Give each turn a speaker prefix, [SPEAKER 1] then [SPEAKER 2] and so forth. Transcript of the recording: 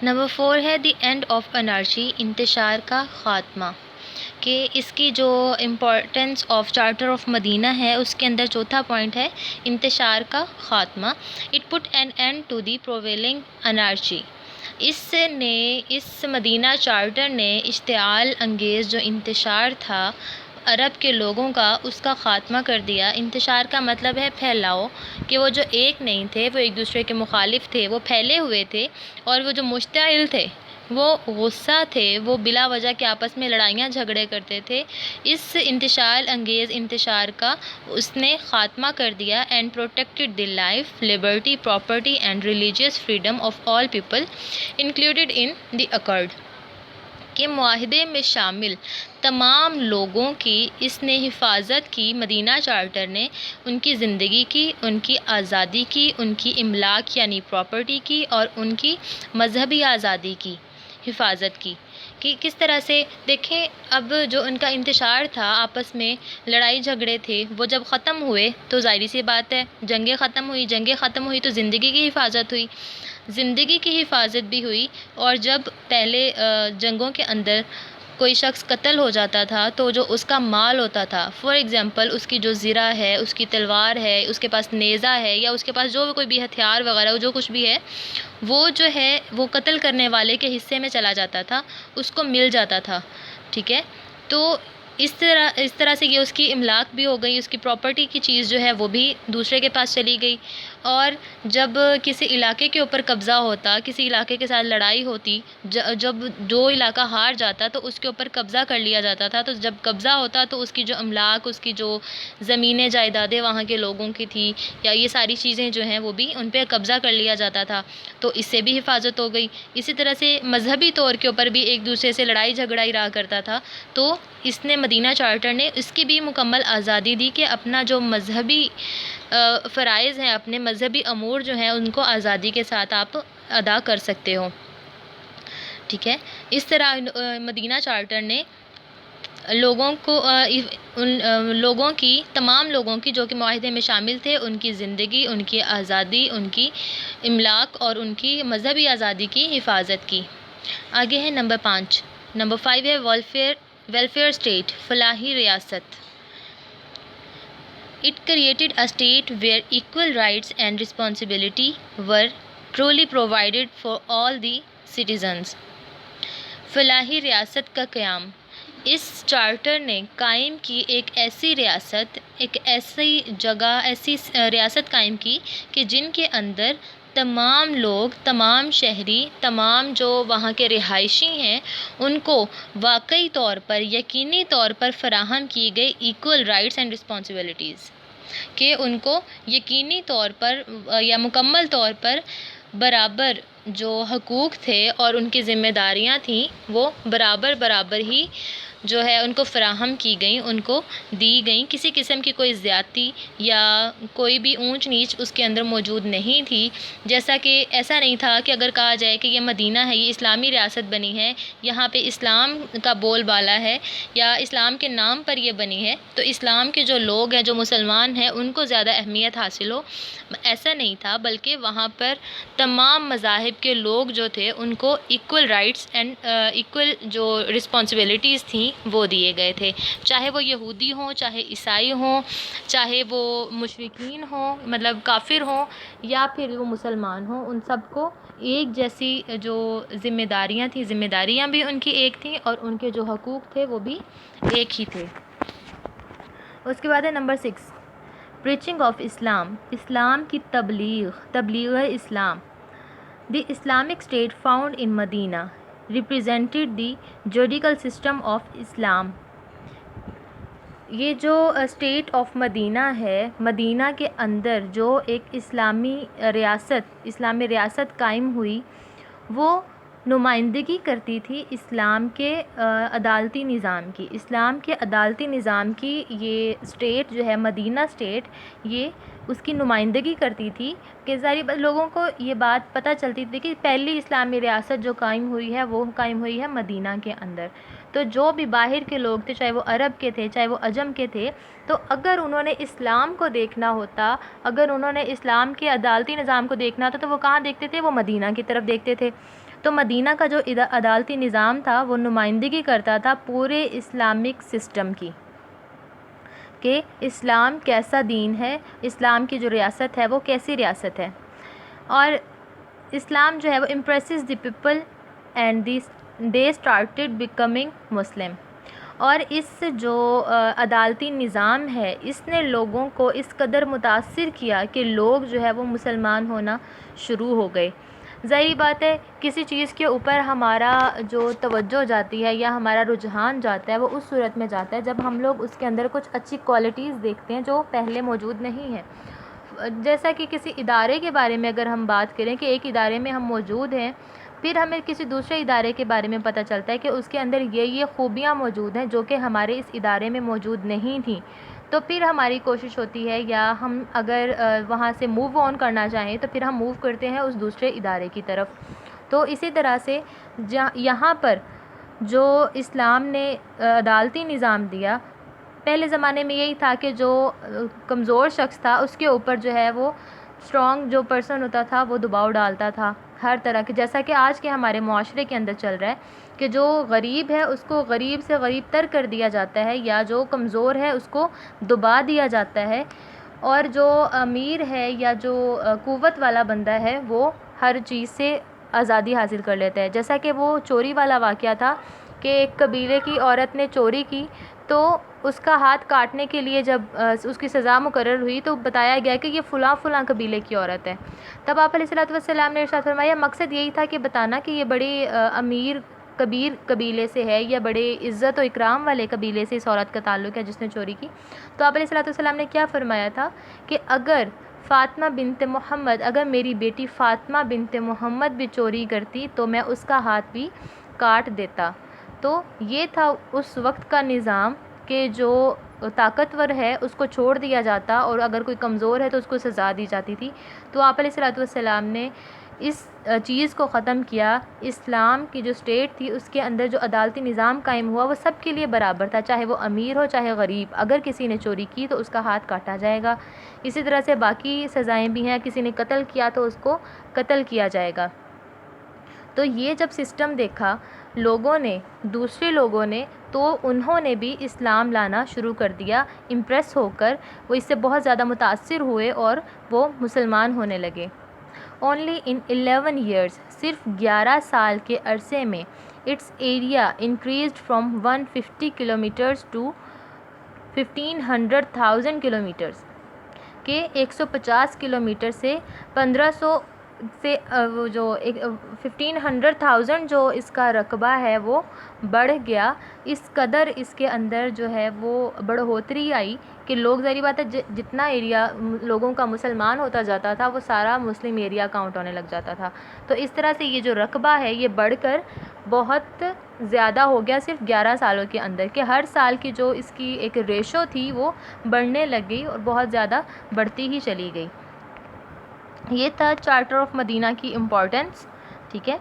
[SPEAKER 1] Number 4 ہے the end of انارشی، انتشار کا خاتمہ، کہ اس کی جو امپورٹنس آف چارٹر آف مدینہ ہے اس کے اندر چوتھا پوائنٹ ہے انتشار کا خاتمہ. It put an end to the prevailing anarchy. اس مدینہ چارٹر نے اشتعال انگیز جو انتشار تھا عرب کے لوگوں کا، اس کا خاتمہ کر دیا. انتشار کا مطلب ہے پھیلاؤ، کہ وہ جو ایک نہیں تھے، وہ ایک دوسرے کے مخالف تھے، وہ پھیلے ہوئے تھے، اور وہ جو مشتعل تھے، وہ غصہ تھے، وہ بلا وجہ کے آپس میں لڑائیاں جھگڑے کرتے تھے. اس انتشال انگیز انتشار کا اس نے خاتمہ کر دیا. And protected the life, Liberty, property and religious freedom of all people included in the occurred, کہ معاہدے میں شامل تمام لوگوں کی اس نے حفاظت کی. مدینہ چارٹر نے ان کی زندگی کی، ان کی آزادی کی، ان کی املاک یعنی پراپرٹی کی، اور ان کی مذہبی آزادی کی حفاظت کی. کہ کس طرح سے دیکھیں، اب جو ان کا انتشار تھا، آپس میں لڑائی جھگڑے تھے، وہ جب ختم ہوئے تو ظاہری سی بات ہے جنگیں ختم ہوئی تو زندگی کی حفاظت ہوئی، زندگی کی حفاظت بھی ہوئی. اور جب پہلے جنگوں کے اندر کوئی شخص قتل ہو جاتا تھا تو جو اس کا مال ہوتا تھا، فار ایگزامپل اس کی جو زرہ ہے، اس کی تلوار ہے، اس کے پاس نیزہ ہے، یا اس کے پاس جو کوئی بھی ہتھیار وغیرہ جو کچھ بھی ہے، وہ جو ہے وہ قتل کرنے والے کے حصے میں چلا جاتا تھا، اس کو مل جاتا تھا. ٹھیک ہے، تو اس طرح سے یہ اس کی املاک بھی ہو گئی، اس کی پراپرٹی کی چیز جو ہے وہ بھی دوسرے کے پاس چلی گئی. اور جب کسی علاقے کے اوپر قبضہ ہوتا، کسی علاقے کے ساتھ لڑائی ہوتی، جب جو علاقہ ہار جاتا تو اس کے اوپر قبضہ کر لیا جاتا تھا. تو جب قبضہ ہوتا تو اس کی جو املاک، اس کی جو زمینیں جائیدادیں وہاں کے لوگوں کی تھی، یا یہ ساری چیزیں جو ہیں وہ بھی ان پہ قبضہ کر لیا جاتا تھا، تو اس سے بھی حفاظت ہو گئی. اسی طرح سے مذہبی طور کے اوپر بھی ایک دوسرے سے لڑائی جھگڑا ہی رہا کرتا تھا، تو اس نے مدینہ چارٹر نے اس کی بھی مکمل آزادی دی کہ اپنا جو مذہبی فرائض ہیں، اپنے مذہبی امور جو ہیں، ان کو آزادی کے ساتھ آپ ادا کر سکتے ہو. ٹھیک ہے، اس طرح مدینہ چارٹر نے لوگوں کو تمام لوگوں کی جو کہ معاہدے میں شامل تھے، ان کی زندگی، ان کی آزادی، ان کی املاک اور ان کی مذہبی آزادی کی حفاظت کی. آگے ہے نمبر 5. نمبر 5 ہے ویلفیئر اسٹیٹ، فلاحی ریاست. It created a state where equal rights and responsibility were truly provided for all the citizens. فلاحی ریاست کا قیام. اس چارٹر نے قائم کی ایک ایسی ریاست، ایک ایسی جگہ، ایسی ریاست قائم کی کہ جن کے اندر تمام لوگ، تمام شہری، تمام جو وہاں کے رہائشی ہیں، ان کو واقعی طور پر، یقینی طور پر فراہم کی گئی ایکول رائٹس اینڈ رسپانسبلٹیز، کہ ان کو یقینی طور پر یا مکمل طور پر برابر جو حقوق تھے اور ان کی ذمہ داریاں تھیں، وہ برابر ہی جو ہے ان کو فراہم کی گئیں، ان کو دی گئیں. کسی قسم کی کوئی زیادتی یا کوئی بھی اونچ نیچ اس کے اندر موجود نہیں تھی. جیسا کہ ایسا نہیں تھا کہ اگر کہا جائے کہ یہ مدینہ ہے، یہ اسلامی ریاست بنی ہے، یہاں پہ اسلام کا بول بالا ہے، یا اسلام کے نام پر یہ بنی ہے تو اسلام کے جو لوگ ہیں، جو مسلمان ہیں، ان کو زیادہ اہمیت حاصل ہو. ایسا نہیں تھا، بلکہ وہاں پر تمام مذاہب کے لوگ جو تھے ان کو ایکول رائٹس اینڈ ایکول جو رسپانسبلٹیز تھیں وہ دیے گئے تھے. چاہے وہ یہودی ہوں، چاہے عیسائی ہوں، چاہے وہ مشرکین ہوں، مطلب کافر ہوں، یا پھر وہ مسلمان ہوں، ان سب کو ایک جیسی جو ذمہ داریاں تھیں، ذمہ داریاں بھی ان کی ایک تھیں، اور ان کے جو حقوق تھے وہ بھی ایک ہی تھے. اس کے بعد ہے نمبر 6. پریچنگ آف اسلام، اسلام کی تبلیغ اسلام. The Islamic state found in Medina represented the judicial system of Islam. یہ جو اسٹیٹ آف مدینہ ہے، مدینہ کے اندر جو ایک اسلامی ریاست قائم ہوئی، وہ نمائندگی کرتی تھی اسلام کے عدالتی نظام کی. اسلام کے عدالتی نظام کی یہ اسٹیٹ جو ہے، مدینہ اسٹیٹ، یہ اس کی نمائندگی کرتی تھی. کہ ظاہر لوگوں کو یہ بات پتہ چلتی تھی کہ پہلی اسلامی ریاست جو قائم ہوئی ہے وہ قائم ہوئی ہے مدینہ کے اندر. تو جو بھی باہر کے لوگ تھے، چاہے وہ عرب کے تھے چاہے وہ عجم کے تھے، تو اگر انہوں نے اسلام کو دیکھنا ہوتا، اگر انہوں نے اسلام کے عدالتی نظام کو دیکھنا ہوتا تو وہ کہاں دیکھتے تھے؟ وہ مدینہ کی طرف دیکھتے تھے۔ تو مدینہ کا جو عدالتی نظام تھا وہ نمائندگی کرتا تھا پورے اسلامک سسٹم کی، کہ اسلام کیسا دین ہے، اسلام کی جو ریاست ہے وہ کیسی ریاست ہے، اور اسلام جو ہے وہ impresses the people and they started becoming Muslim. اور اس جو عدالتی نظام ہے اس نے لوگوں کو اس قدر متاثر کیا کہ لوگ جو ہے وہ مسلمان ہونا شروع ہو گئے۔ ظاہری بات ہے کسی چیز کے اوپر ہمارا جو توجہ جاتی ہے یا ہمارا رجحان جاتا ہے وہ اس صورت میں جاتا ہے جب ہم لوگ اس کے اندر کچھ اچھی کوالٹیز دیکھتے ہیں جو پہلے موجود نہیں ہیں۔ جیسا کہ کسی ادارے کے بارے میں اگر ہم بات کریں کہ ایک ادارے میں ہم موجود ہیں، پھر ہمیں کسی دوسرے ادارے کے بارے میں پتہ چلتا ہے کہ اس کے اندر یہ خوبیاں موجود ہیں جو کہ ہمارے اس ادارے میں موجود نہیں تھیں، تو پھر ہماری کوشش ہوتی ہے یا ہم اگر وہاں سے موو آن کرنا چاہیں تو پھر ہم موو کرتے ہیں اس دوسرے ادارے کی طرف۔ تو اسی طرح سے یہاں پر جو اسلام نے عدالتی نظام دیا، پہلے زمانے میں یہی تھا کہ جو کمزور شخص تھا اس کے اوپر جو ہے وہ اسٹرانگ جو پرسن ہوتا تھا وہ دباؤ ڈالتا تھا ہر طرح کے، جیسا کہ آج کے ہمارے معاشرے کے اندر چل رہا ہے کہ جو غریب ہے اس کو غریب سے غریب تر کر دیا جاتا ہے، یا جو کمزور ہے اس کو دبا دیا جاتا ہے، اور جو امیر ہے یا جو قوت والا بندہ ہے وہ ہر چیز سے آزادی حاصل کر لیتا ہے۔ جیسا کہ وہ چوری والا واقعہ تھا کہ ایک قبیلے کی عورت نے چوری کی تو اس کا ہاتھ کاٹنے کے لیے جب اس کی سزا مقرر ہوئی تو بتایا گیا کہ یہ فلاں فلاں قبیلے کی عورت ہے۔ تب آپ علیہ الصلوۃ والسلام نے ارشاد فرمایا مقصد یہی تھا کہ بتانا کہ یہ بڑے امیر کبیر قبیلے سے ہے یا بڑے عزت و اکرام والے قبیلے سے اس عورت کا تعلق ہے جس نے چوری کی۔ تو آپ علیہ الصلوۃ والسلام نے کیا فرمایا تھا کہ اگر فاطمہ بنت محمد، اگر میری بیٹی فاطمہ بنت محمد بھی چوری کرتی تو میں اس کا ہاتھ بھی کاٹ دیتا۔ تو یہ تھا اس وقت کا نظام کہ جو طاقتور ہے اس کو چھوڑ دیا جاتا اور اگر کوئی کمزور ہے تو اس کو سزا دی جاتی تھی۔ تو آپ علیہ الصلوۃ والسلام نے اس چیز کو ختم کیا۔ اسلام کی جو اسٹیٹ تھی اس کے اندر جو عدالتی نظام قائم ہوا وہ سب کے لیے برابر تھا، چاہے وہ امیر ہو چاہے غریب، اگر کسی نے چوری کی تو اس کا ہاتھ کاٹا جائے گا۔ اسی طرح سے باقی سزائیں بھی ہیں، کسی نے قتل کیا تو اس کو قتل کیا جائے گا۔ تو یہ جب سسٹم دیکھا لوگوں نے، دوسرے لوگوں نے، تو انہوں نے بھی اسلام لانا شروع کر دیا، امپریس ہو کر وہ اس سے بہت زیادہ متاثر ہوئے اور وہ مسلمان ہونے لگے۔ اونلی ان 11 ایئرس، صرف 11 سال کے عرصے میں its area increased from 150 kilometres to 1500,000 kilometres, کہ 150 کلومیٹر سے 1500 سے وہ جو 1500,000 جو اس کا رقبہ ہے وہ بڑھ گیا۔ اس قدر اس کے اندر جو ہے وہ بڑھوتری آئی کہ لوگ، ظاہری بات ہے جتنا ایریا لوگوں کا مسلمان ہوتا جاتا تھا وہ سارا مسلم ایریا کاؤنٹ ہونے لگ جاتا تھا۔ تو اس طرح سے یہ جو رقبہ ہے یہ بڑھ کر بہت زیادہ ہو گیا صرف 11 سالوں کے اندر، کہ ہر سال کی جو اس کی ایک ریشو تھی وہ بڑھنے لگ گئی اور بہت زیادہ بڑھتی ہی چلی گئی۔ یہ تھا چارٹر آف مدینہ کی امپورٹنس، ٹھیک ہے۔